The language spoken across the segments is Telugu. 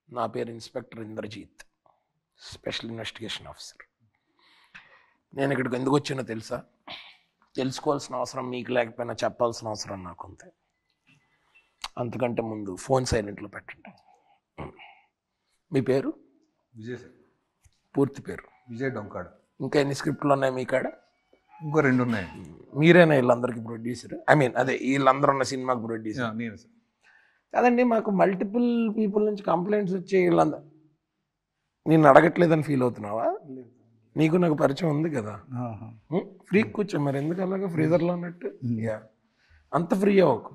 నా పేరు inspector Indrajeet, special investigation officer. నేను ఇక్కడికి ఎందుకు వచ్చానో తెలుసా? తెలుసుకోవాల్సిన అవసరం మీకు లేకపోయినా చెప్పాల్సిన అవసరం నాకు ఉంది. అంతకంటే ముందు ఫోన్ సైలెంట్లో పెట్టండి. మీ పేరు? విజయ్ సార్. పూర్తి పేరు? విజయ్ డొంకాడు. ఇంకా ఎన్ని స్క్రిప్ట్లు ఉన్నాయి మీ కాడ? ఇంకో 2 ఉన్నాయి. మీరేనా వీళ్ళందరికీ ప్రొడ్యూసర్? అదే వీళ్ళందరూ ఉన్న సినిమాకి ప్రొడ్యూసర్? నేను సార్. కాదండి, మాకు మల్టిపుల్ పీపుల్ నుంచి కంప్లైంట్స్ వచ్చి వీళ్ళందరూ నేను అడగట్లేదని ఫీల్ అవుతున్నావా? నీకు నాకు పరిచయం ఉంది కదా, ఫ్రీ కూర్చో. మరి ఎందుకు అలాగా ఫ్రీజర్లో అన్నట్టు? అంత ఫ్రీ అవ్వకు,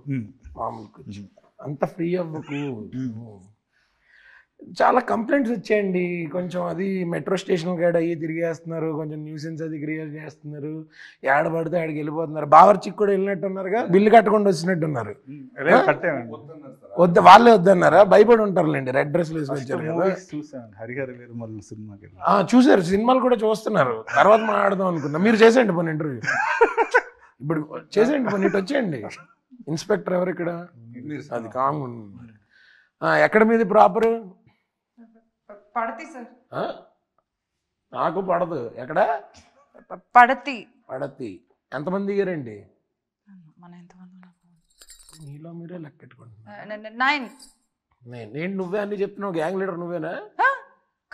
మామూలు కూర్చో, అంత ఫ్రీ అవ్వకు. చాలా కంప్లైంట్స్ వచ్చాయండి. కొంచెం అది మెట్రో స్టేషన్ కాడ అయ్యి తిరిగేస్తున్నారు, కొంచెం న్యూసెన్స్ అది క్రియేట్ చేస్తున్నారు, ఏడ పడితే ఆడికి వెళ్ళిపోతున్నారు. బావర్చికి కూడా వెళ్ళినట్టు ఉన్నారుగా, బిల్లు కట్టకుండా వచ్చినట్టున్నారు. వాళ్ళే వద్దన్నారా? భయపడి ఉంటారులేండి, రెడ్ డ్రెస్లు వేసుకొచ్చారు కదా. చూసారు, సినిమాలు కూడా చూస్తున్నారు. తర్వాత మాట్లాడదాం అనుకున్నా. మీరు చేసేయండి పోనీ ఇంటర్వ్యూ, ఇప్పుడు చేసేయండి పోనీ, ఇటు వచ్చేయండి. ఇన్స్పెక్టర్ ఎవరు ఇక్కడ? అది కామన్. ఎక్కడ మీది ప్రాపర్? పడతి సార్. నాకు పడదు. ఎక్కడ? పడతి. పడతి. ఎంతమంది దిగారండి? మన ఎంతమంది? మీలో మీరే లెక్కెట్టుకుంటున్నా. 9. నేను నువ్వే అన్ని చెప్తున్నావు. గ్యాంగ్ లీడర్ నువ్వేనా?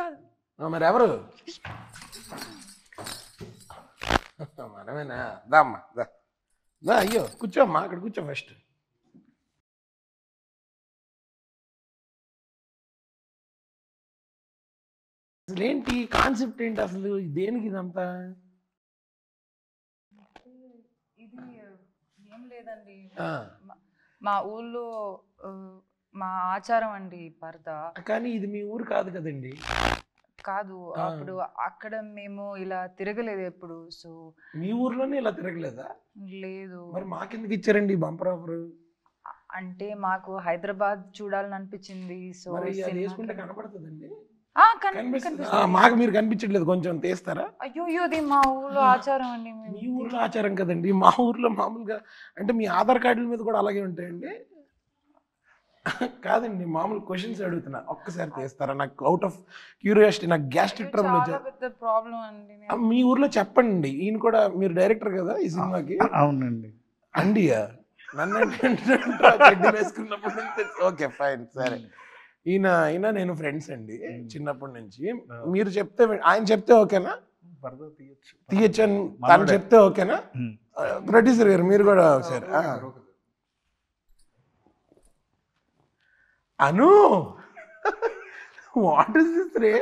కాదు. మరి ఎవరు? మనమేనా? దామ్మా దా. అయ్యో కూర్చోమ్మా, అక్కడ కూర్చో ఫస్ట్. అసలు ఏంటి కాన్సెప్ట్ ఏంటి అసలు? దేనికి ఇదంతా? ఇది ఏం లేదండి, మా ఊళ్ళో మా ఆచారం అండి పరదా. కానీ ఇది మీ ఊరు కాదు కదండి. కాదు, అప్పుడు అక్కడ మేము ఇలా తిరగలేదు ఎప్పుడు. సో మీ ఊర్లోనే ఇలా తిరగలేదా? లేదు. మరి మాకెందుకు ఇచ్చారండి బంపర్ ఆఫర్? అంటే మాకు హైదరాబాద్ చూడాలని అనిపించింది. సో వేసుకుంటే కనపడుతుందండి. మాకు మీరు కనిపించట్లేదు, కొంచెం తీస్తారా? అయ్యో, ఇది మా ఊర్లో ఆచారం అండి. మీ ఊర్లో ఆచారం కదండి, మా ఊర్లో మామూలుగా. అంటే మీ ఆధార్ కార్డుల మీద కూడా అలాగే ఉంటాయండి? కాదండి, మామూలు క్వశ్చన్స్ అడుగుతున్నా. ఒక్కసారి తీస్తారా? నాకు అవుట్ ఆఫ్ క్యూరియాసిటీ, నాకు గ్యాస్ట్రిక్ ట్రబుల్ వచ్చే ప్రాబ్లం అండి. మీ ఊర్లో చెప్పండి. ఈయన కూడా, మీరు డైరెక్టర్ కదా ఈ సినిమాకి? అవునండి. అండియా? నన్ను వేసుకున్నప్పుడు. ఓకే ఫైన్, సరే. ఈయన నేను ఫ్రెండ్స్ అండి చిన్నప్పటి నుంచి. మీరు చెప్తే, ఆయన చెప్తే ఓకేనా? తీయచ్చు అని తను చెప్తే ఓకేనా? ప్రొడ్యూసర్ గారు మీరు కూడా ఒకసారి. అను, వాట్ ఇస్ దిస్ రే?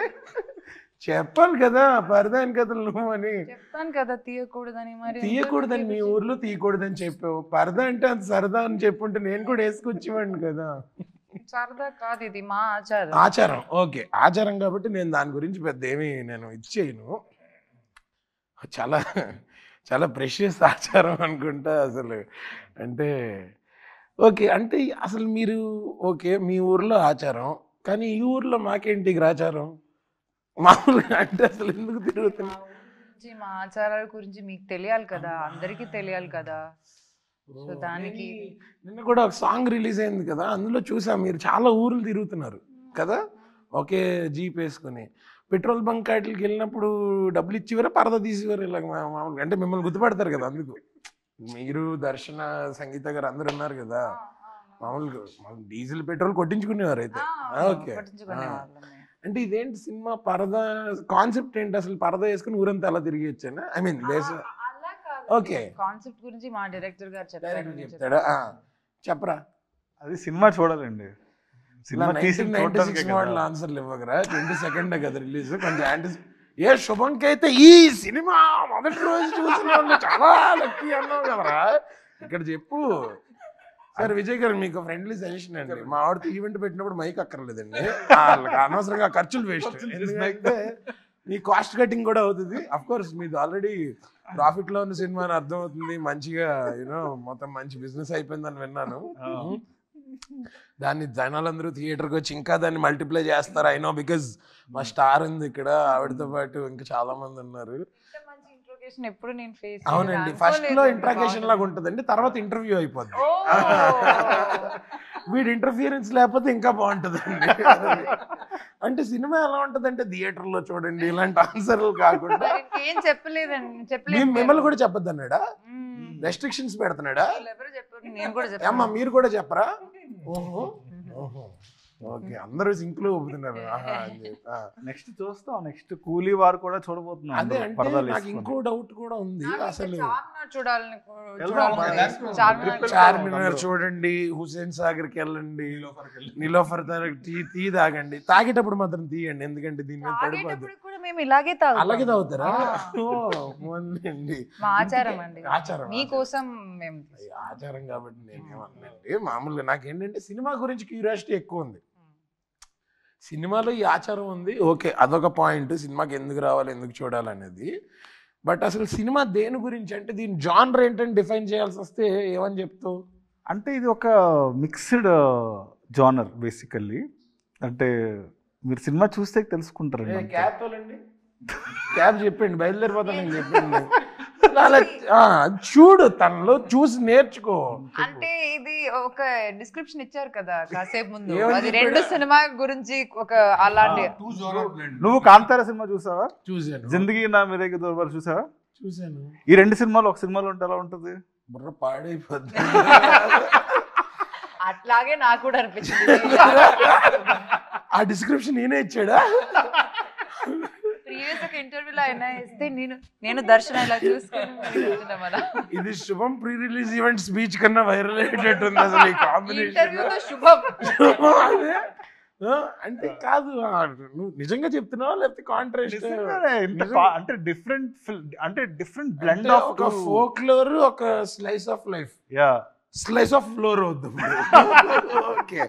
చెప్పాలి కదా పరదాని కథలు నువ్వు అని. చెప్తాను కదా తీయకూడదని. మరి తీయకూడదని మీ ఊర్లో తీయకూడదని చెప్పావు. పరదా అంటే అంత సరదా అని చెప్పుంటే నేను కూడా వేసుకొచ్చేవాడిని కదా. సరదా కాదు, ఇది మా ఆచారం. ఆచారం, ఓకే ఆచారం కాబట్టి నేను దాని గురించి పెద్ద ఏమి నేను ఇచ్చేయను. చాలా చాలా ప్రెషియస్ ఆచారం అనుకుంటా అసలు. అంటే ఓకే, అంటే అసలు మీరు ఓకే మీ ఊర్లో ఆచారం, కానీ ఈ ఊర్లో మాకేంటి గ్రాచారం మామూలుగా? అంటే అసలు ఎందుకు తిరుగుతున్నా? మా ఆచారాల గురించి మీకు తెలియాలి కదా, అందరికీ తెలియాలి కదా. సో దానికి నిన్న కూడా ఒక సాంగ్ రిలీజ్ అయింది కదా, అందులో చూసాం మీరు చాలా ఊర్లు తిరుగుతున్నారు కదా, ఒకే జీప్ వేసుకుని. పెట్రోల్ బంక్ వాటికి వెళ్ళినప్పుడు డబ్బులు ఇచ్చేవారా, పరద తీసేవారు? ఇలా మామూలుగా అంటే మిమ్మల్ని గుర్తుపడతారు కదా, అందుకు. మీరు, దర్శన, సంగీత గారు అందరు ఉన్నారు కదా, మామూలుగా డీజిల్ పెట్రోల్ కొట్టించుకునేవారు అయితే. ఓకే, అంటే ఇదేంటి సినిమా పరద కాన్సెప్ట్ ఏంటి అసలు? పరద వేసుకుని ఊరంతా అలా తిరిగి వచ్చానా? ఐ మీన్ ఓకే, కాన్సెప్ట్ గురించి మా డైరెక్టర్ గారు చెప్తాడా? చెప్పరా. అది సినిమా చూడాలండి. ఆన్సర్లు ఇవ్వగరా? 22 కదా రిలీజ్. కొంచెం ఏ శుభంకి అయితే ఈ సినిమా మొదటి రోజు చూసిన వాళ్ళు చాలా లక్కీ అన్నావు కదరా, ఇక్కడ చెప్పు. సరే విజయ్ గారు, మీకు ఫ్రెండ్లీ సజెషన్ అండి. మా ఆవిడతో ఈవెంట్ పెట్టినప్పుడు మైక్ అక్కర్లేదండి, వాళ్ళకి అనవసరంగా ఖర్చులు వేస్ట్. ఎందుకంటే మీ కాస్ట్ కటింగ్ కూడా అవుతుంది. అఫ్ కోర్స్ మీది ఆల్రెడీ ప్రాఫిట్ లో ఉన్న సినిమా అని అర్థం అవుతుంది. మంచిగా మొత్తం మంచి బిజినెస్ అయిపోయిందని విన్నాను. దాన్ని జనాలందరూ థియేటర్కి వచ్చి ఇంకా దాన్ని మల్టిప్లై చేస్తారు. ఐ నో, బికాజ్ మా స్టార్ ఉంది ఇక్కడ, ఆవిడతో పాటు ఇంకా చాలా మంది ఉన్నారు. అవునండి, ఫస్ట్ లో ఇంట్రాగేషన్ లాగా ఉంటుందండి, తర్వాత ఇంటర్వ్యూ అయిపోద్ది. వీడి ఇంటర్ఫియరెన్స్ లేకపోతే ఇంకా బాగుంటుందండి. అంటే సినిమా ఎలా ఉంటుందంటే థియేటర్లో చూడండి ఇలాంటి ఆన్సర్లు కాకుండా. ఏం చెప్పలేదు. మిమ్మల్ని కూడా చెప్పొద్దు అన్నాడా? రెస్ట్రిక్షన్స్ పెడుతున్నాడా? నేను కూడా అమ్మా మీరు కూడా చెప్పరా? ఓహో ఓకే, అందరూ సింక్ లో ఒప్పుతున్నారు. నెక్స్ట్ చూస్తాం, నెక్స్ట్ కూలీ వారు కూడా చూడబోతున్నాం. అదే అంటే నాకు ఇంకో డౌట్ కూడా ఉంది. అసలు చార్మినార్ చూడండి, హుసేన్ సాగర్ కి వెళ్ళండి, నిలోఫర్ టీ తాగండి. తాగేటప్పుడు మాత్రం తీయండి, ఎందుకంటే దీని మీద పడిపోద్ది. అలాగే తాగుతారా? అండి ఆచారం అండి, ఆచారం మీకోసం మేము ఆచారం కాబట్టి నేనేమన్నానండి. మామూలుగా నాకేంటంటే సినిమా గురించి క్యూరియాసిటీ ఎక్కువ ఉంది. సినిమాలో ఈ ఆచారం ఉంది, ఓకే, అదొక పాయింట్. సినిమాకి ఎందుకు రావాలి, ఎందుకు చూడాలి అనేది. బట్ అసలు సినిమా దేని గురించి అంటే దీని జానర్ ఏంటని డిఫైన్ చేయాల్సి వస్తే ఏమని చెప్తావు? అంటే ఇది ఒక మిక్స్డ్ జానర్ బేసికల్లీ. అంటే మీరు సినిమా చూస్తే తెలుసుకుంటారండి. క్యాబ్ తోలండి, క్యాబ్ చెప్పండి, బయలుదేరిపోతానని చెప్పండి. చూడు, తనలో చూసి నేర్చుకో. అంటే ఇది ఒక డిస్క్రిప్షన్ ఇచ్చారు కదా కాసేపు ముందు, అది 2 సినిమా గురించి ఒక అలాంటి. నువ్వు కాంతారా సినిమా చూసావా? చూసాను. జిందగీ నా మీరేకి దోర్బార్ చూసావా? చూసాను. ఈ 2 సినిమాలు ఒక సినిమాలో ఉంటే ఎలా ఉంటుంది? బుర్ర పాడైపోద్ది. అట్లాగే నాకు కూడా అనిపించింది. ఆ డిస్క్రిప్షన్ నేనే ఇచ్చాడా? ప్రీవియస్ ఒక ఇంటర్వ్యూలో అయినా ఇస్తే నేను దర్శనం ఇలా చూసుకుని. ఇది శుభం ప్రీ రిలీజ్ ఈవెంట్ స్పీచ్ కన్నా వైరల్ అయ్యేటట్టుంది అసలు ఈ కాంబినేషన్. శుభం అంటే కాదు, నువ్వు నిజంగా చెప్తున్నావా లేకపోతే కాంట్రాస్ట్? అంటే డిఫరెంట్ బ్లెండ్ ఆఫ్ ఒక ఫోక్లోర్, ఒక slice of life. Slice of floor వద్దు. Okay,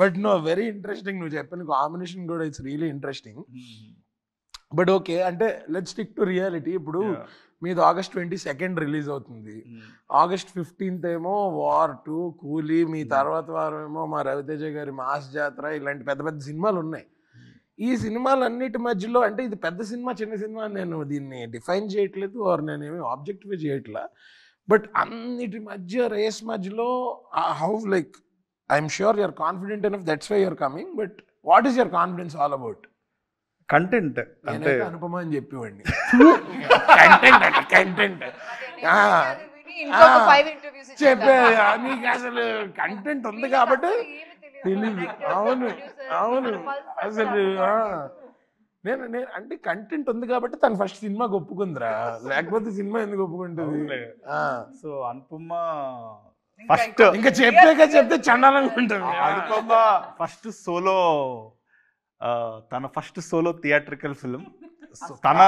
but no, very interesting. నువ్వు చెప్పిన కాంబినేషన్ కూడా it's really interesting. But okay, అంటే లెట్స్ స్టిక్ టు రియాలిటీ. ఇప్పుడు మీది August 22 రిలీజ్ అవుతుంది. August 15 ఏమో వార్ 2, కూలీ, మీ తర్వాత వారం ఏమో మా రవితేజ గారి మాస్ జాతర, ఇలాంటి పెద్ద పెద్ద సినిమాలు ఉన్నాయి. ఈ సినిమాలన్నిటి మధ్యలో అంటే ఇది పెద్ద సినిమా చిన్న సినిమా నేను దీన్ని డిఫైన్ చేయట్లేదు, ఆర్ నేనేమి ఆబ్జెక్టివ్ చేయట్లా. బట్ అన్నిటి మధ్య రేస్ మధ్యలో how like I'm sure you're confident enough, that's why you're coming. But what is your confidence all about? Content అంటే అనుపమ అని చెప్పేవాడిని. కంటెంట్ చెప్పే నీకు అసలు కంటెంట్ ఉంది కాబట్టి తెలియదు. అవును అవును, అసలు నేను అంటే కంటెంట్ ఉంది కాబట్టి తను ఫస్ట్ సినిమాకి ఒప్పుకుందిరా, లేకపోతే సినిమా ఎందుకు ఒప్పుకుంటుంది? సో అనుపమ ఫస్ట్ ఇంకా చెప్తే చండాలంగా ఉంటుంది. అనుపమ ఫస్ట్ సోలో, తన ఫస్ట్ సోలో థియేట్రికల్ ఫిల్మ్. తన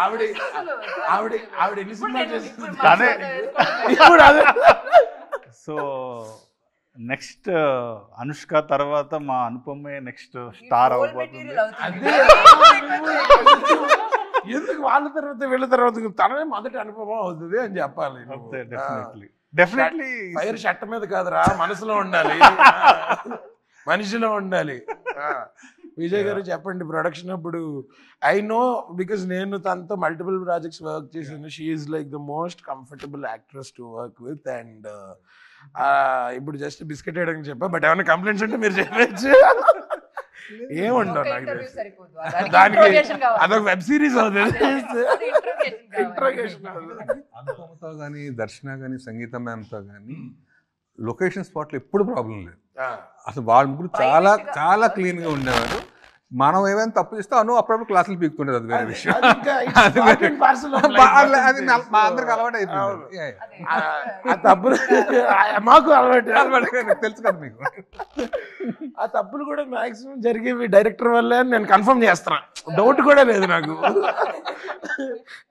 ఆవిడ ఎన్ని సినిమాలు చేస్తుంది? తనే ఇప్పుడు అదే. సో నెక్స్ట్ అనుష్క తర్వాత మా అనుపమే నెక్స్ట్ స్టార్ అవ్వబోతుంది. ఎందుకు వాళ్ళ తర్వాత వీళ్ళ తర్వాత తననే మొదటి అనుభవం అవుతుంది అని చెప్పాలి. డెఫినెట్లీ ఫైర్ షర్ట్ మీద కాదురా, మనసులో ఉండాలి, మనిషిలో ఉండాలి. విజయ్ గారు చెప్పండి, ప్రొడక్షన్ అప్పుడు ఐ నో బికాస్ నేను తనతో మల్టిపుల్ ప్రాజెక్ట్స్ వర్క్ చేశాను. She is like the most comfortable actress to work with. And ఇప్పుడు జస్ట్ బిస్కెట్ వేయడానికి చెప్పా, బట్ ఏమైనా కంప్లైంట్స్ ఉంటే మీరు చెప్పచ్చు. ఏముండవు నాకు తెలిసి, దానికి అదొక వెబ్ సిరీస్ అవుతుంది. అనుపమతో కానీ దర్శన కానీ సంగీత మ్యామ్తో కానీ లొకేషన్ స్పాట్లో ఎప్పుడు ప్రాబ్లం లేదు. అసలు వాళ్ళ ముగ్గురు చాలా చాలా క్లీన్గా ఉండేవారు. మనం ఏమైనా తప్పు చేస్తే అను అప్పుడప్పుడు క్లాసులు పీకుతుండేది, అది వేరే విషయం. అది మా అందరికి అలవాటు అయిపోయింది. తప్పులు మాకు అలవాటు తెలుసు కదా మీకు. ఆ తప్పులు కూడా మాక్సిమం జరిగేవి డైరెక్టర్ వల్లే అని నేను కన్ఫర్మ్ చేస్తున్నా. డౌట్ కూడా లేదు నాకు.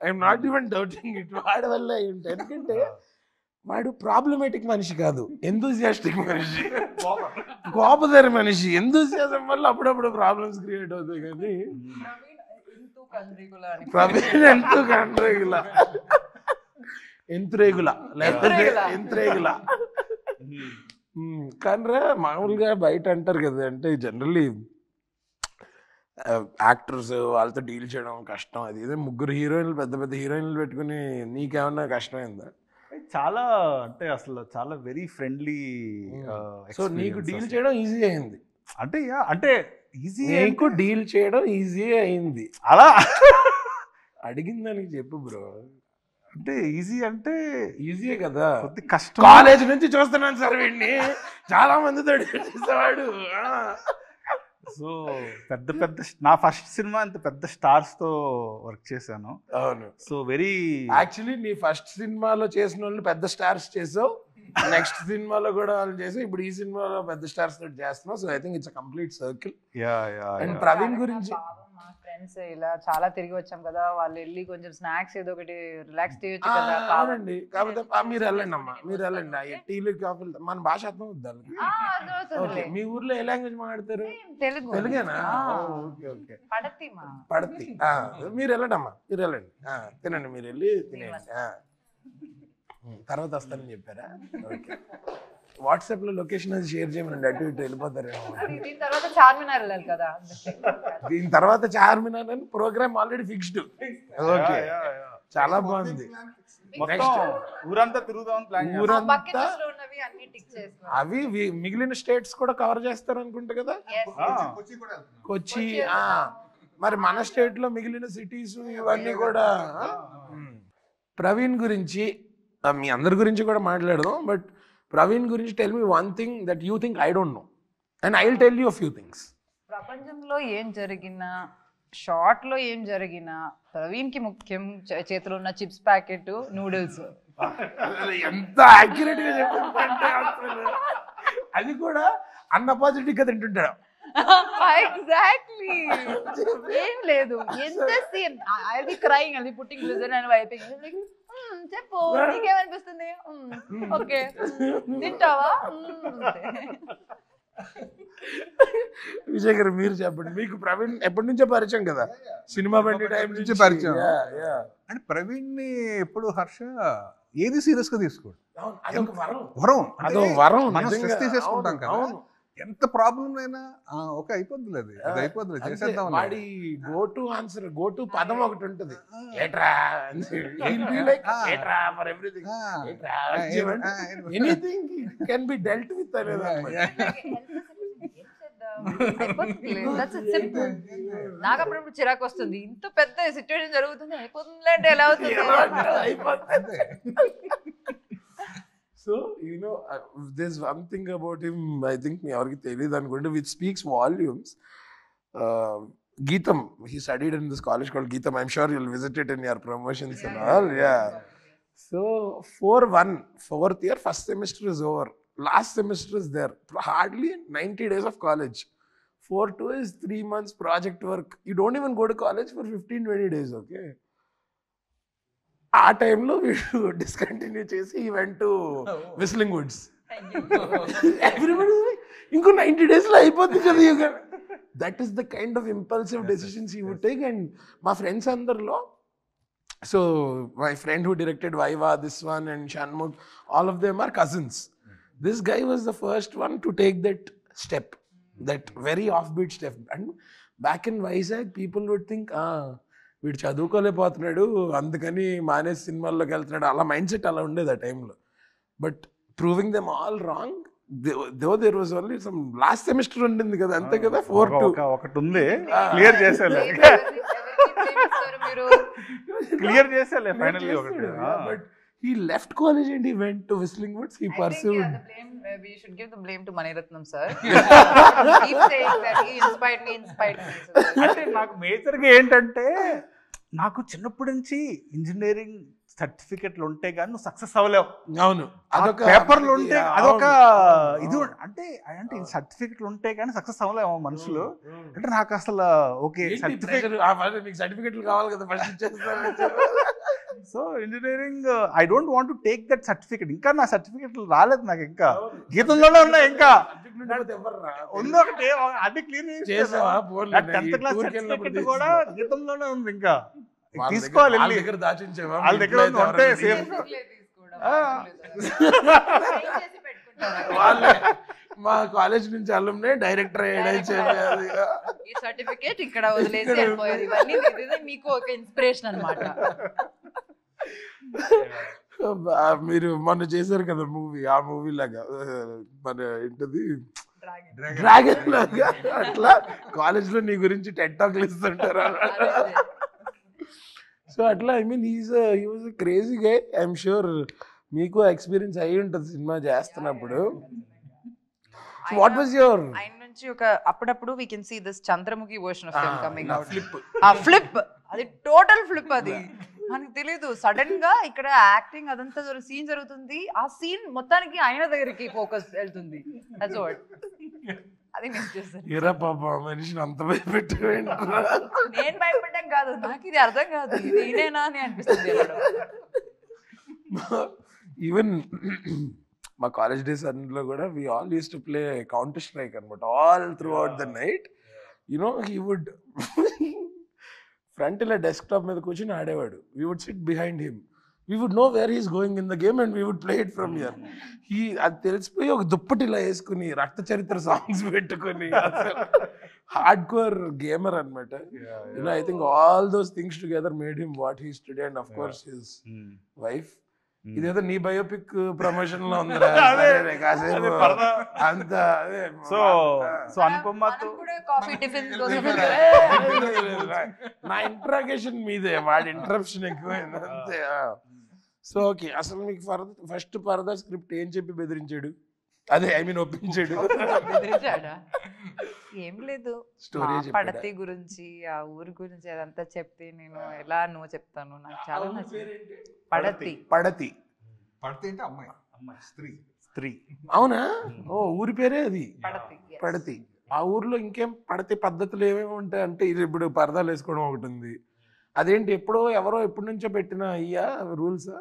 I'm not even doubting it. వాడి వల్లే ఏంటి, ఎందుకంటే వాడు ప్రాబ్లమేటిక్ మనిషి కాదు, ఎంతూజియాస్టిక్ మనిషి, కోపదారి మనిషి. ఎంతూజియాజం వల్ల అప్పుడప్పుడు ప్రాబ్లమ్స్ క్రియేట్ అవుతాయి. కానీ ప్రవీణ్ ఎంతురేగుల లేకపోతే ఎంతురేగుల. కానీ మామూలుగా బయట అంటారు కదా, అంటే జనరల్లీ యాక్టర్స్ వాళ్ళతో డీల్ చేయడం కష్టం. అది ఇదే ముగ్గురు హీరోయిన్లు, పెద్ద పెద్ద హీరోయిన్లు పెట్టుకుని నీకేమన్నా కష్టమైందా? చాలా అంటే అసలు చాలా వెరీ ఫ్రెండ్లీ. సో నీకు డీల్ చేయడం ఈజీ అయింది. అంటే అంటే ఈజీ, నీకు డీల్ చేయడం ఈజీ అయింది. అలా అడిగిన దానికి చెప్పు బ్రో. అంటే ఈజీ అంటే ఈజీయే కదా. కొద్ది కష్టం. కాలేజ్ నుంచి చూస్తున్నాను సార్ వీడిని, చాలా మందితో చేసేవాడు. సో పెద్ద నా ఫస్ట్ సినిమా అంత పెద్ద స్టార్స్ తో వర్క్ చేశాను. అవును. సో వెరీ యాక్చువల్లీ నీ ఫస్ట్ సినిమాలో చేసిన వాళ్ళు పెద్ద స్టార్స్ చేసావు, నెక్స్ట్ సినిమాలో కూడా వాళ్ళు చేసావు, ఇప్పుడు ఈ సినిమాలో పెద్ద స్టార్స్ తోటి చేస్తున్నావు. So I think it's complete circle. And Praveen గురించి మా ఫ్రెండ్స్ ఇలా చాలా తిరిగి వచ్చాం కదా, వాళ్ళు వెళ్ళి కొంచెం స్నాక్స్ ఏదో ఒకటి రిలాక్స్ చేయొచ్చు కదా. అవునండి. కాకపోతే మీరు వెళ్ళండి అమ్మా, మీరు వెళ్ళండి. టీలు కాఫీలు మన భాష అర్థం అవుద్ది. ఓకే, మీ ఊర్లో ఏ లాంగ్వేజ్ మాట్లాడతారు? తెలుగు. తెలుగేనా? Okay okay. పడతి. మీరు వెళ్ళండి అమ్మా, మీరు వెళ్ళండి, తినండి, మీరు వెళ్ళి తినేయండి. తర్వాత వస్తానని చెప్పారా? ఓకే. వాట్సాప్ లో లొకేషన్ అది షేర్ చేయమనండి, అటు ఇటు వెళ్ళిపోతారేమో. దీని తర్వాత చార్మినార్ వెళ్ళాలి కదా. దీని తర్వాత చార్మినార్ అని ప్రోగ్రామ్ ఆల్రెడీ ఫిక్స్డ్. ఓకే, చాలా బాగుంది. ఊరంతా తిరుగుదాం ప్లాన్. ఊరంతా అవి మిగిలిన స్టేట్స్ కూడా కవర్ చేస్తారు అనుకుంటా కదా. కొచ్చి, మరి మన స్టేట్ లో మిగిలిన సిటీస్ ఇవన్నీ కూడా. ప్రవీణ్ గురించి మీ అందరి గురించి కూడా మాట్లాడదాం, బట్ ప్రవీణ్ గురించి tell me one thing that you think I don't know and I will tell you a few things. ప్రపంచంలో ఏం జరిగినా, షార్ట్ లో ఏం జరిగినా, ప్రవీణ్ కి ముఖ్యం చేతిలో ఉన్న చిప్స్ ప్యాకెట్, నూడిల్స్. ఎంత యాక్యురేట్ గా చెప్పారంటే అది కూడా అన్అపాజిటివ్ గా తింటుంటాడు. ఎగ్జాక్ట్లీ, ఏం లేదు. ఎంత same I be crying, I be putting glycerin and wiping. చెప్పు, నీకేమనిపిస్తుంది? ఓకే, తింటావా? విజయ్ గారు మీరు చెప్పండి. మీకు ప్రవీణ్ ఎప్పటి నుంచో పరిచయం కదా, సినిమా బండి టైం నుంచి పరిచయం. అంటే ప్రవీణ్ ని ఎప్పుడు హర్ష ఏది సీరియస్ గా తీసుకోడు. వరం మనం స్ట్రెస్ తీసేసుకుంటాం కదా. ఎంత ప్రాబ్లం అయినా ఓకే అయిపోద్ది, అది అయిపోద్ది, చేసేద్దాం. వాడి go to answer, go to పదం ఒకటి ఉంటుంది, anything can be dealt with అనేది. నాకు అప్పుడప్పుడు చిరాకు వస్తుంది, ఇంత పెద్ద సిచ్యువేషన్ జరుగుతుంది, అయిపోతుంది అంటే ఎలా అవుతుంది? So, you know, there's one thing about him, I think, which speaks volumes. Geetham, he studied in this college called Geetham. I'm sure you'll visit it in your promotions and all. Yeah. So, 4-1, 4th year, first semester is over. Last semester is there. Hardly 90 days of college. 4-2 is 3 months project work. You don't even go to college for 15-20 days, okay? ఆ టైంలో వీడు డిస్కంటిన్యూ చేసి he went to Whistling Woods. Everybody ఇంకో 90 days లో అయిపోద్ది కదా. That is the kind of impulsive decisions he would take. And మా ఫ్రెండ్స్ అందరిలో, so my friend who directed Viva, this one and Shanmukh, all of them are cousins. This guy was the first one to take that step, that very off beat step. And back in Vizag people would think వీడు చదువుకోలేకపోతున్నాడు అందుకని మానేసి సినిమాల్లోకి వెళ్తున్నాడు, అలా మైండ్ సెట్ అలా ఉండేది ఆ టైంలో. But proving them all wrong. There was only some last semester ఉండింది కదా, అంతే కదా. 4-2 ఒకటి ఉంది, క్లియర్ చేసేలే, క్లియర్ చేసేలే ఫైనల్లీ ఒకటి. But he left college and he went to Whistling Woods. He pursued. We should give the blame to Mani Ratnam sir. Keep saying that he inspired me. అంటే నాకు మేజర్గా ఏంటంటే, నాకు చిన్నప్పటి నుంచి ఇంజనీరింగ్ సర్టిఫికెట్లు ఉంటే కానీ నువ్వు సక్సెస్ అవ్వలేవు. అవును, అదొక పేపర్లు ఉంటే అదొక ఇది. అంటే సర్టిఫికెట్లు ఉంటే కానీ సక్సెస్ అవ్వలేము మనుషులు. అంటే నాకు అసలు ఓకే సర్టిఫికెట్లు కావాలి కదా ఫస్ట్ ఇచ్చేస్తారు. So engineering I don't want to take that certificate. ఇంకా నా సర్టిఫికెట్లు రాలేదు నాకు, ఇంకా గీతంలోనే ఉన్నాయి. ఇంకా ఉంది ఒకటి, అది క్లియర్ చేసావా? 10th క్లాస్ సర్టిఫికెట్ కూడా గీతంలోనే ఉంది, ఇంకా తీసుకోవాలి. వాళ్ళ దగ్గర దాచించేవా? వాళ్ళ దగ్గర ఉంటే సేఫ్. మా కాలేజ్ నుంచి అల్లుమ్నే డైరెక్టర్ అయ్యాడు. ఈ సర్టిఫికేట్ ఇక్కడ వదిలేసి వెళ్ళిపోయేది. ఇవన్నీ మీకు ఒక ఇన్స్పిరేషన్ అన్నమాట. మీరు మొన్న చేశారు కదా మూవీ, ఆ మూవీ లాగా మన ఏంటది డ్రాగన్ లాగా అట్లా కాలేజ్లో నీ గురించి టెడ్ టాక్లు ఇస్తుంటారు. సో అట్లా I mean he was crazy gay. I'm sure మీకు ఎక్స్పీరియన్స్ అయ్యి ఉంటుంది సినిమా చేస్తున్నప్పుడు. సో వాట్ వాజ్ యువర్ ఆయన నుంచి ఒక అప్పుడప్పుడు we can see this Chandramukhi version of him coming out. Flip ఆ ఫ్లిప్ అది టోటల్ ఫ్లిప్. అది మనకు తెలీదు. సడన్ గా ఇక్కడ యాక్టింగ్ అదంతా సీన్ జరుగుతుంది, ఆ సీన్ మొత్తానికి ఆయన దగ్గరికి ఫోకస్ వెళ్తుంది. దట్స్ వాట్ అది మిస్ చేశాను. ఏరా పాప మనిషిని అంత భయపెట్టావేంటి? నేను భయపడ్డాం కాదు, నాకు ఇది అర్థం కాదు, ఇది ఈయనేనా అని అనిపిస్తుంది. ఈవెన్ మా కాలేజ్ డేస్ అన్నిలో కూడా we all use to play counter strike అనమాట all throughout the night. You know he would front ఇలా డెస్క్టాప్ మీద కూర్చొని ఆడేవాడు. We would sit behind him. We would know where he's going in the game and we would play it from here. అది తెలిసిపోయి ఒక దుప్పటి ఇలా వేసుకుని రక్త చరిత్ర సాంగ్స్ పెట్టుకొని హార్డ్ కోర్ గేమర్ అనమాట. You know I think all those things together made him what he's today. And of course his wife. ఇదేదో నీ బయోపిక్ ప్రమోషన్ లో ఉంది కాసేపు అంత. సో అనుపమతో కాఫీ టిఫిన్ నా ఇంట్రాగేషన్ మీదే, వాడి ఇంటరప్షన్ ఎక్కువైంది అంతే. సో ఓకే, అసలు మీకు ఫస్ట్ పరదా స్క్రిప్ట్ ఏం చెప్పి బెదిరించాడు? అదే ఐ మీన్ ఒప్పించాడు. ఏం లేదు, స్టోరీ పడతి గురించి ఆ ఊరి గురించి అదంతా చెప్తే నేను ఎలా నువ్వు చెప్తాను. నాకు చాలా నచ్చింది. పడతి పడతి పడితే అంటే అమ్మాయి, అమ్మాయి స్త్రీ. అవునా? ఓ ఊరి పేరే అది పడతి. పడతి. ఆ ఊర్లో ఇంకేం పడతి పద్ధతులు ఏమేమి ఉంటాయి అంటే ఇది ఇప్పుడు పరదాలు వేసుకోవడం ఒకటి ఉంది. అదేంటి ఎప్పుడో ఎవరో ఎప్పటి నుంచో పెట్టిన అయ్యా రూల్సా?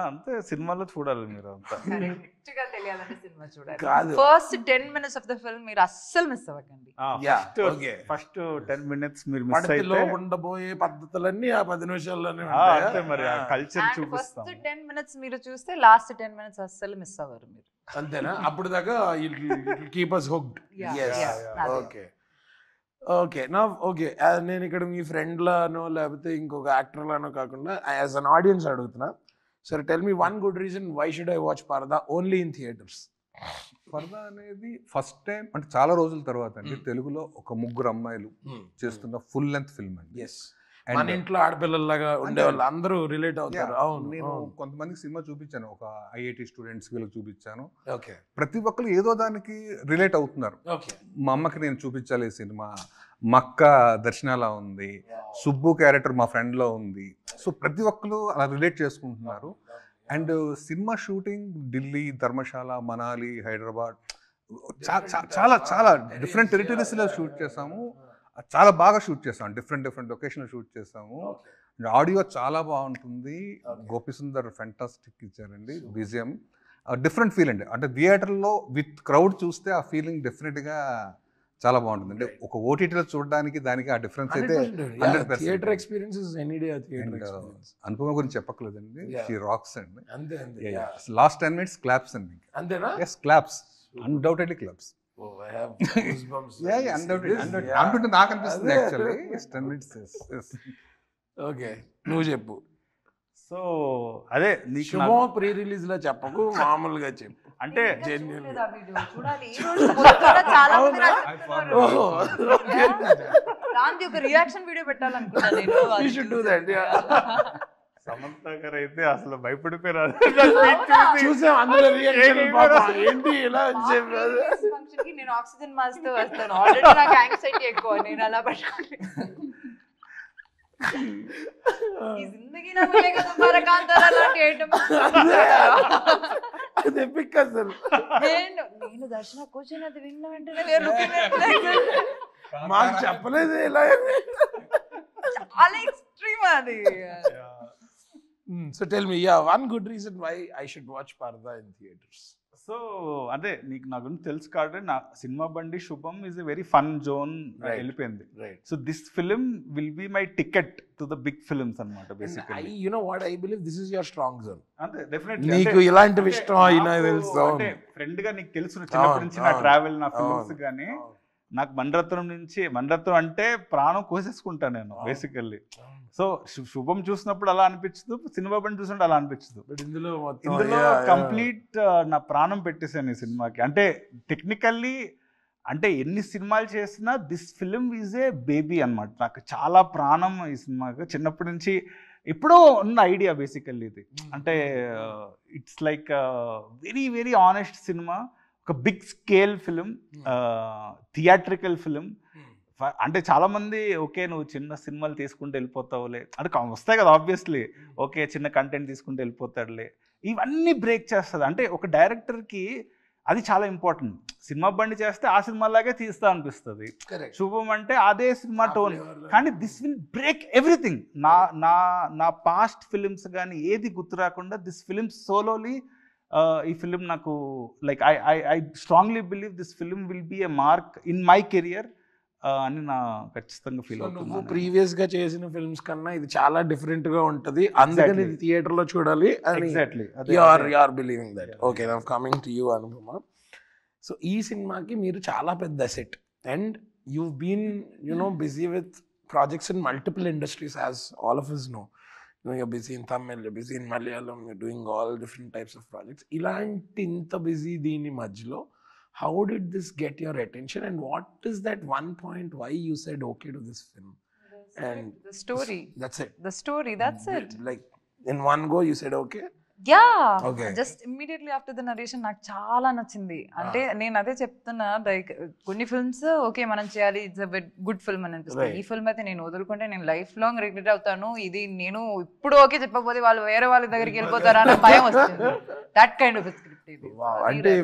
అంతే, సినిమాలో చూడాలి మీరు అంతా. కరెక్ట్ గా తెలియాలంటే సినిమా చూడాలి. కాదు, first 10 minutes of the film మీరు అస్సలు మిస్ అవ్వకండి. ఫస్ట్ 10 minutes మీరు మిస్ అయితే పడతిలో ఉండబోయే పద్ధతులన్నీ ఆ 10 నిమిషాల్లోనే అంతే. మరి ఆ కల్చర్ చూపిస్తాం. ఫస్ట్ 10 minutes మీరు చూస్తే లాస్ట్ 10 minutes అస్సలు మిస్ అవ్వరు మీరు. అంతేనా? అప్పుడు దాకా keep us hooked. Yes. Okay okay. నా ఓకే, నేను ఇక్కడ మీ ఫ్రెండ్ లానో లేకపోతే ఇంకొక యాక్టర్ లానో కాకుండా యాజ్ అన్ ఆడియన్స్ అడుగుతున్నా. సరే, tell me one good reason why should I watch Paradha only in theatres. Paradha అనేది ఫస్ట్ టైం అంటే చాలా రోజుల తర్వాత అండి తెలుగులో ఒక ముగ్గురు అమ్మాయిలు చేస్తున్న ఫుల్ లెంత్ ఫిల్మ్ అండి. ఎస్, మన ఇంట్లో ఆడపిల్లలాగా ఉండేవాళ్ళు అందరూ రిలేట్ అవుతారు. అవును, నేను కొంతమందికి సినిమా చూపించాను, ఒక ఐఐటి స్టూడెంట్స్ వీళ్ళకి చూపించాను. ఓకే, ప్రతి ఒక్కరు ఏదో దానికి రిలేట్ అవుతున్నారు. ఓకే, మా అమ్మకి నేను చూపించాలి సినిమా, మక్క దర్శనాలా ఉంది, సుబ్బు క్యారెక్టర్ మా ఫ్రెండ్లో ఉంది. సో ప్రతి ఒక్కరు అలా రిలేట్ చేసుకుంటున్నారు. And cinema shooting Delhi, Dharamshala, Manali, Hyderabad చాలా చాలా డిఫరెంట్ టెరిటరీస్లో షూట్ చేసాము. చాలా బాగా షూట్ చేసాము, డిఫరెంట్ లొకేషన్లో షూట్ చేసాము. ఆడియో చాలా బాగుంటుంది. గోపిసుందర్ ఫెంటాస్టిక్ ఇచ్చారండి. BGM డిఫరెంట్ ఫీల్ అండి. అంటే థియేటర్లో విత్ క్రౌడ్ చూస్తే ఆ ఫీలింగ్ డెఫినెట్గా చాలా బాగుంటుంది. అంటే ఒక ఓటీటీలో చూడడానికి దానికి ఆ డిఫరెన్స్ అయితే 100%. Theatre experience is any day theatre experience. Anupama గురించి చెప్పక్కర్లేదండి, షీ రాక్స్ అండి. అంతే అంతే. లాస్ట్ 10 minutes క్లాప్స్ అండి. అంతేనా? yes, claps, undoubtedly claps. Oh, I have goosebumps. undoubtedly అంటుంటే నాకు అనిపిస్తుంది యాక్చువల్లీ. 10 minutes. yes. ఓకే, నువ్వు చెప్పు. సో అదే నీకు శుభం ప్రీ రిలీజ్ లో చెప్పకు, మామూలుగా చెప్పు. అంటే దానికి ఒక రియాక్షన్ వీడియో పెట్టాలనుకున్నాను. సమంత గారు అయితే అసలు భయపడిపోయారు. చూసాం అందులో రియాక్షన్. ఏంటి ఇలా ఫంక్షన్ కి నేను ఆక్సిజన్ మాస్క్ తో వస్తాను. ఆల్రెడీ నాకు యాంగ్జైటీ ఎక్కువ, నేను అలా పట్టుకోండి. ఈ జిందగీ నా మిలేగా తుమ్హారా కాంతారా లాంటి ఐటమ్ అది ఎపిక్ అసలు. నేను దర్శన కూర్చొని అది విన్న వెంటనే మాకు చెప్పలేదు ఇలా. చాలా ఎక్స్ట్రీమ్ అది. So tell me, one good reason why I should watch Paradha in theatres. So అదే నీకు నా గురించి తెలుసు కాబట్టి నా సినిమా బండి Subham is a very fun zone వెళ్ళిపోయింది. So this film will be my ticket to the big films అన్నమాట. Basically you know what I believe this is your strong zone. అంతే, డెఫినెట్లీ. నీకు ఇలాంటివి ఇష్టం అయినా తెలుసు. అంటే ఫ్రెండ్ గా నీకు తెలుసు చిన్నప్పటి నుంచి నా ట్రావెల్, నా ఫిల్మ్స్ గానీ నాకు మణిరత్నం అంటే ప్రాణం కోసేసుకుంటాను నేను బేసికల్లీ. సో శుభం చూసినప్పుడు అలా అనిపించదు, సినిమా బండి చూసినప్పుడు అలా అనిపించదు. ఇందులో కంప్లీట్ నా ప్రాణం పెట్టేశాను ఈ సినిమాకి. అంటే టెక్నికల్లీ అంటే ఎన్ని సినిమాలు చేసినా this film is a baby అనమాట. నాకు చాలా ప్రాణం ఈ సినిమాకి. చిన్నప్పటి నుంచి ఎప్పుడో ఉన్న ఐడియా బేసికల్లీ ఇది. అంటే it's like very very honest cinema, ఒక big scale film, theatrical film. అంటే చాలా మంది ఓకే నువ్వు చిన్న సినిమాలు తీసుకుంటూ వెళ్ళిపోతావులే అంటే వస్తాయి కదా ఆబ్వియస్లీ, ఓకే చిన్న కంటెంట్ తీసుకుంటూ వెళ్ళిపోతాడులే, ఇవన్నీ బ్రేక్ చేస్తుంది. అంటే ఒక డైరెక్టర్కి అది చాలా ఇంపార్టెంట్. సినిమా బండి చేస్తే ఆ సినిమాలాగే తీస్తా అనిపిస్తుంది. శుభం అంటే అదే సినిమా టోన్, కానీ దిస్ విల్ బ్రేక్ ఎవ్రీథింగ్. నా పాస్ట్ ఫిలిమ్స్ కానీ ఏది గుర్తు రాకుండా దిస్ ఫిలిం సోలోలీ ఈ ఫిలిం నాకు like I strongly believe this film will be a mark in my career అని నా ఖచ్చితంగా ఫీల్ అవుతుంది. నువ్వు ప్రీవియస్ గా చేసిన ఫిల్మ్స్ కన్నా ఇది చాలా డిఫరెంట్ గా ఉంటది, అందుకని ఇది థియేటర్ లో చూడాలి అని exactly you are believing that. Okay, I am coming to you Anupama. So ఈ సినిమాకి మీరు చాలా పెద్ద asset and you've been busy with projects in multiple industries, as all of us know. You're busy in Tamil, you're busy in Malayalam, you're doing all different types of projects. Ilanti inta busy deeni majlo, how did this get your attention and what is that one point why you said okay to this film? And the story. That's it. The story, that's it. Like in one go you said okay? Yeah, just immediately after the narration నాకు చాలా నచ్చింది. అంటే నేను అదే చెప్తున్నా, లైక్ కొన్ని ఫిల్మ్స్ ఓకే మనం చేయాలి, ఇట్స్ అ గుడ్ ఫిల్మ్ అని అనిపిస్తుంది. ఈ ఫిల్మ్ అయితే నేను వదులుకుంటే నేను లైఫ్ లాంగ్ రిగ్రెట్ అవుతాను. ఇది నేను ఇప్పుడు ఓకే చెప్పకపోతే వాళ్ళు వేరే వాళ్ళ దగ్గరికి వెళ్ళిపోతారా అన్న భయం వస్తుంది. దట్ కైండ్ ఆఫ్ స్క్రిప్ట్ ఇది. అంటే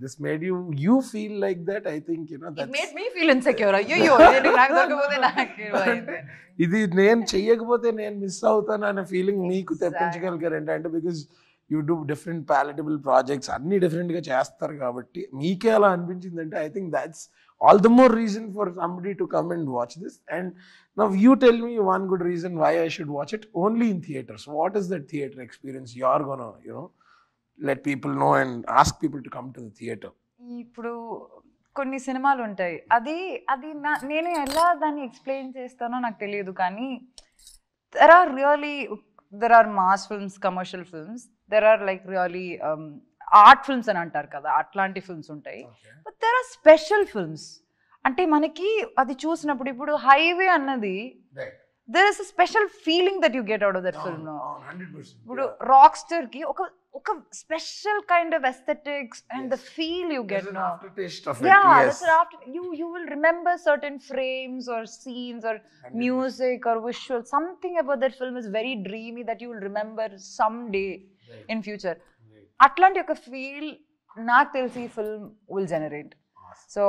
this made you feel like that, I think that's it made me feel insecure. అయ్యో నాకు దొరకకపోతే నాకు ఇది నేను చెయ్యకపోతే నేను మిస్ అవుతాను అనే ఫీలింగ్ మీకు తెప్పించగలిగారంటే, అంటే because you do different palatable projects అన్ని డిఫరెంట్గా చేస్తారు కాబట్టి మీకే అలా అనిపించిందంటే I think that's all the more reason for somebody to come and watch this. And now you tell me one good reason why I should watch it only in theatres. What is that theatre experience you are gonna let people know and ask people to come to the theater? ఇప్పుడు కొన్ని సినిమాలు ఉంటాయి, అది నేను ఎలా దాన్ని ఎక్స్ప్లెయిన్ చేస్తానో నాకు తెలియదు, కానీ there are mass films, commercial films, there are like really art films అని అంటారు కదా, అట్లాంటి ఫిల్మ్స్ ఉంటాయి. But there are special films. అంటే మనకి అది చూసినప్పుడు ఇప్పుడు హైవే అన్నది there is a special feeling that you get out of that film. 100%. ఇప్పుడు రాక్స్టర్ కి ఒక special kind of aesthetics and the feel you get. There's an aftertaste of it. Yeah, yes. that's after you will remember certain frames or scenes or music or visual. Something about that film is very dreamy that you will remember someday in future. అట్లాంటి ఒక ఫీల్ నాకు తెలిసి film will generate. So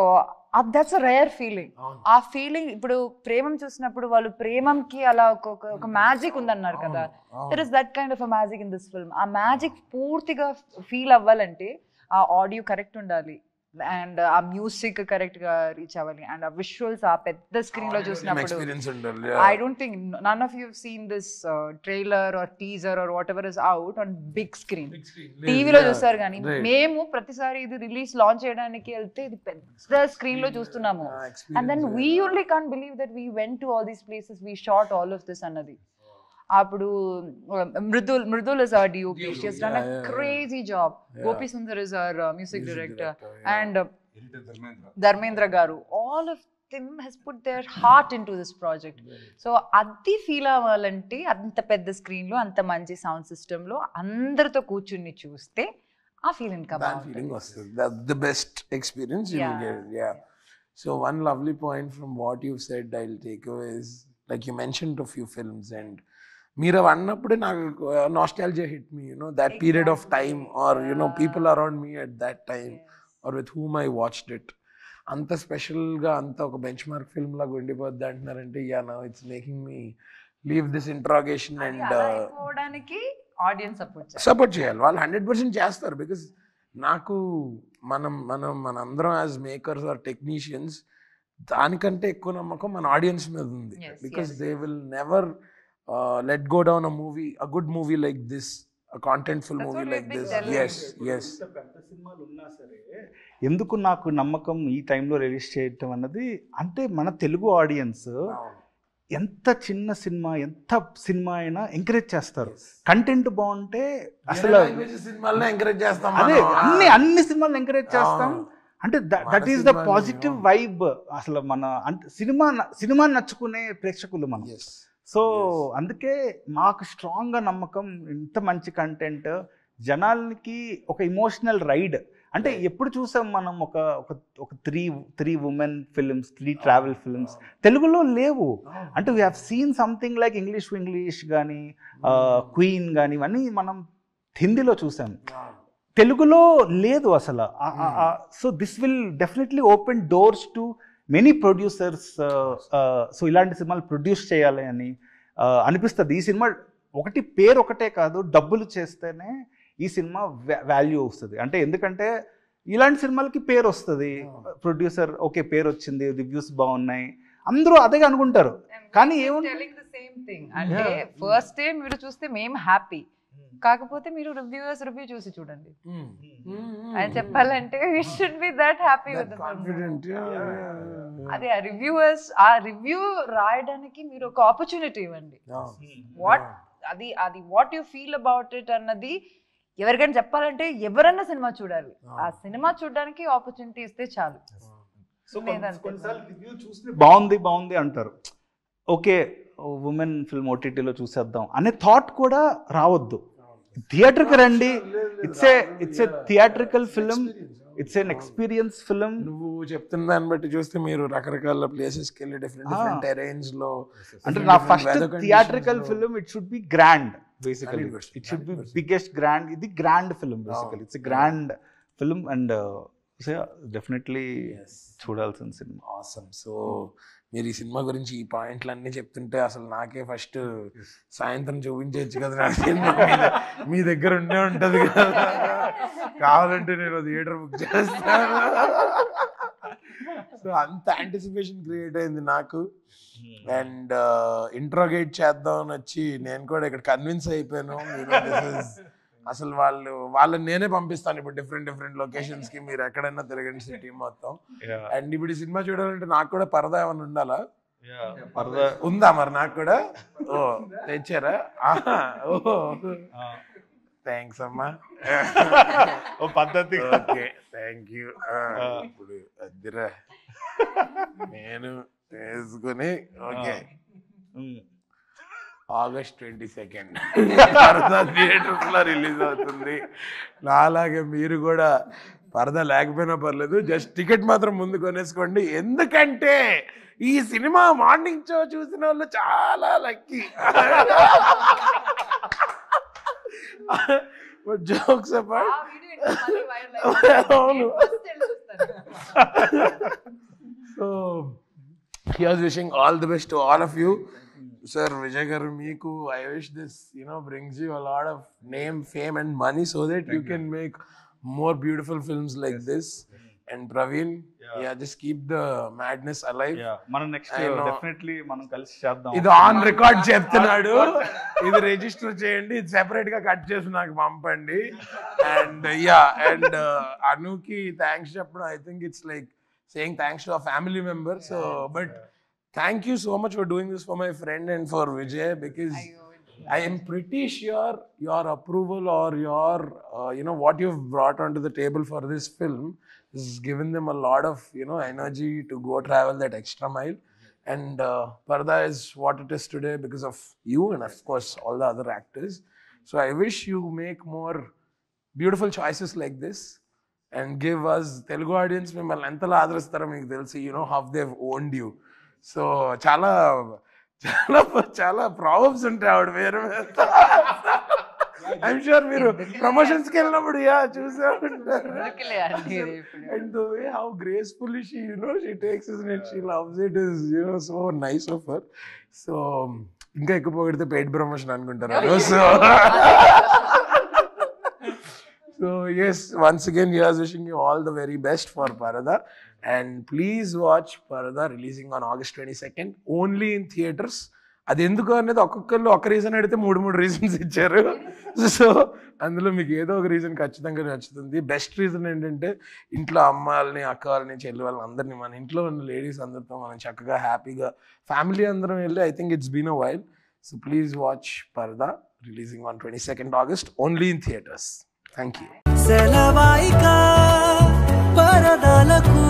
that's a rare feeling. ఆ ఫీలింగ్ ఇప్పుడు ప్రేమం చూసినప్పుడు వాళ్ళు ప్రేమంకి అలా ఒక మ్యాజిక్ ఉందన్నారు కదా, there is that kind of a magic in this film. ఆ మ్యాజిక్ పూర్తిగా ఫీల్ అవ్వాలంటే ఆ ఆడియో కరెక్ట్ ఉండాలి అండ్ ఆ మ్యూజిక్ కరెక్ట్ గా రీచ్ అవ్వాలి అండ్ ఆ విజువల్స్ ఆ పెద్ద స్క్రీన్ లో చూసినప్పుడు. I don't think none of you seen this trailer or teaser or whatever is out on big screen. టీవీలో చూస్తారు కానీ మేము ప్రతిసారి ఇది రిలీజ్ లాంచ్ చేయడానికి వెళ్తే ఇది పెద్ద స్క్రీన్ లో చూస్తున్నాము. And then we only can't believe that we went to all these places, we shot all of this అన్నది. అప్పుడు Mridul is our DOP. She has done a crazy job. Gopi Sundar is our music director. And Dharmendra Garu. All of them has put their heart into this project. So అది ఫీల్ అవ్వాలంటే అంత పెద్ద స్క్రీన్ లో అంత మంచి సౌండ్ సిస్టమ్ లో అందరితో కూర్చుని చూస్తే ఆ ఫీలింగ్ వస్తుంది. That's the best experience you will get. Yeah. So one lovely point from what you've said I'll take away is, like you mentioned a few films and మీరు అన్నప్పుడే నాకు nostalgia hit me, that period of time or people around me at that time or with whom I watched it. అంత స్పెషల్గా అంత ఒక బెంచ్ మార్క్ ఫిల్మ్ లాగా ఉండిపోద్ది అంటున్నారంటే now it's making me leave this interrogation and audience support చేయాలి. వాళ్ళు 100% చేస్తారు. బికాస్ నాకు మనందరం యాజ్ మేకర్స్ ఆర్ టెక్నీషియన్స్ దానికంటే ఎక్కువ నమ్మకం మన ఆడియన్స్ మీద ఉంది. Because they will never let go down a good movie like this contentful That's movie what like we've been this. telling. Yes ఇంత పెద్ద సినిమాలు ఉన్నా సరే ఎందుకు నాకు నమ్మకం ఈ టైంలో రిలీజ్ చేయటం అన్నది, అంటే మన తెలుగు ఆడియన్స్ ఎంత చిన్న సినిమా ఎంత సినిమా అయినా ఎంకరేజ్ చేస్తారు. కంటెంట్ బాగుంటే అసలు సినిమాలనే ఎంకరేజ్ చేస్తాం. అదే అన్ని సినిమాలను ఎంకరేజ్ చేస్తాం. అంటే that is the positive vibe. అసలు మన అంటే సినిమా నచ్చుకునే ప్రేక్షకులు మనం. సో అందుకే మాకు స్ట్రాంగ్గా నమ్మకం, ఇంత మంచి కంటెంట్ జనాలకి ఒక ఇమోషనల్ రైడ్. అంటే ఎప్పుడు చూసాం మనం ఒక three women films, 3 travel films తెలుగులో లేవు. అంటే we have seen something like English కానీ క్వీన్ కానీ ఇవన్నీ మనం హిందీలో చూసాం, తెలుగులో లేదు అసలు. So this will definitely open doors to many producers. So ఇలాంటి సినిమాలు ప్రొడ్యూస్ చేయాలి అని అనిపిస్తుంది. ఈ సినిమా పేరు ఒకటే కాదు, డబ్బులు చేస్తేనే ఈ సినిమా వాల్యూ వస్తుంది. అంటే ఎందుకంటే ఇలాంటి సినిమాలకి పేరు వస్తుంది, ప్రొడ్యూసర్ ఓకే పేరు వచ్చింది, రివ్యూస్ బాగున్నాయి, అందరూ అదే అనుకుంటారు. కానీ అంటే ఫస్ట్ డే మీరు చూస్తే మేము హ్యాపీ, కాకపోతే మీరు రివ్యూ చూసి చూడండి. అని చెప్పాలంటే you should be that happy with the confident. అదే ఆ రివ్యూ రాయడానికి మీరు ఒక ఆపర్చునిటీ ఇవ్వండి. What you feel about it అన్నది ఎవరికైనా చెప్పాలంటే ఎవరన్నా సినిమా చూడాలి. ఆ సినిమా చూడడానికి ఆపర్చునిటీ ఇస్తే చాలు. సో కొన్నిసార్లు రివ్యూ చూస్తే బాగుంది అంటారు, ఓకే ఉమెన్ ఫిల్మ్ ఓటీటీలో చూసేద్దాం అనే థాట్ కూడా రావద్దు. థియేటర్కి రండి, it's a theatrical film, it's an experience film. నువ్వు చెప్తున్న దాన్ని బట్టి చూస్తే మీరు రకరకాల ప్లేసెస్కి వెళ్ళి డిఫరెంట్ టెరైన్స్ లో, అంటే నా first theatrical film it should be grand. Basically, it should be biggest grand. It's a grand film basically. It's a grand film and so yeah, definitely చూడాల్సిన సినిమా. ఆసమ్. సో మీరు ఈ సినిమా గురించి ఈ పాయింట్లు అన్నీ చెప్తుంటే అసలు నాకే ఫస్ట్ సాయంత్రం చూపించవచ్చు కదా, మీ దగ్గర ఉండే ఉంటుంది కదా, కావాలంటే నేను థియేటర్ బుక్ చేస్తాను. సో అంత యాంటిసిపేషన్ క్రియేట్ అయింది నాకు. అండ్ ఇంట్రోగేట్ చేద్దాం అని వచ్చి నేను కూడా ఇక్కడ కన్విన్స్ అయిపోయాను. అసలు వాళ్ళని నేనే పంపిస్తాను ఇప్పుడు డిఫరెంట్ లొకేషన్స్ కి, మీరు ఎక్కడైనా తిరగండి సిటీ మొత్తం. అండ్ ఇప్పుడు ఈ సినిమా చూడాలంటే నాకు కూడా పరదా ఏమైనా ఉండాలా? ఉందా మరి నాకు కూడా? ఓ తెచ్చారా? ఓహో థ్యాంక్స్ అమ్మా, ఓ పద్ధతి. Okay thank you. ఇప్పుడు అద్దిరా నేను వేసుకుని ఓకే. August 22nd పరదా థియేటర్స్ లో రిలీజ్ అవుతుంది. అలాగే మీరు కూడా పరదా లేకపోయినా పర్లేదు, జస్ట్ టికెట్ మాత్రం ముందు కొనేసుకోండి. ఎందుకంటే ఈ సినిమా మార్నింగ్ షో చూసిన వాళ్ళు చాలా లక్కీ. జోక్స్ అపార్ట్, అవును. So here's wishing all the best to all of you. Sir Vijay garu, meeku I wish this brings you a lot of name, fame and money so that you can make more beautiful films like this. And Praveen, just keep the madness alive. మనం నెక్స్ట్ డెఫినెట్లీ మనం కలిసి చేద్దాం. ఇది ఆన్ రికార్డ్ చెప్తున్నాడు, ఇది రిజిస్టర్ చేయండి, ఇది సెపరేట్ గా కట్ చేసి నాకు పంపండి. అండ్ అండ్ అనుకి థ్యాంక్స్ చెప్పడం, I think it's like saying thanks to a family member. So but thank you so much for doing this for my friend and for Vijay, because I am pretty sure your approval or your what you've brought onto the table for this film has given them a lot of energy to go travel that extra mile. And Parda is what it is today because of you and of course all the other actors. So I wish you make more beautiful choices like this and give us Telugu audience మిమ్మల్ని ఎంతలా ఆదరిస్తారో మీకు తెలుసు. how they've owned you. So చాలా చాలా చాలా ప్రాబ్లమ్స్ ఉంటాయి ఆవిడ వేరే. ఐఎమ్ షూర్ మీరు ప్రమోషన్స్కి వెళ్ళినప్పుడు చూసే ఉంటారు. And the way how gracefully she she takes it, she loves it, is so nice of her. So ఇంకా ఎక్కువ పొగిడితే పెయిడ్ ప్రమోషన్ అనుకుంటారు. So yes, once again, here's wishing you all the very best for Parada. And please watch Parada, releasing on August 22nd, only in theaters. అది ఎందుకు అనేది ఒక్కొక్కళ్ళు ఒక రీజన్ అడిగితే 3 రీజన్స్ ఇచ్చారు. సో అందులో మీకు ఏదో ఒక రీజన్ ఖచ్చితంగా నచ్చుతుంది. బెస్ట్ రీజన్ ఏంటంటే ఇంట్లో అమ్మ వాళ్ళని, అక్క వాళ్ళని, చెల్లి వాళ్ళని అందరినీ, మన ఇంట్లో ఉన్న లేడీస్ అందరితో మనం చక్కగా హ్యాపీగా ఫ్యామిలీ అందరం వెళ్ళి I think it's been a while. So please watch Paradha, releasing on 22nd August only in theatres. Thank you. సెలవాయిక పరదాలకు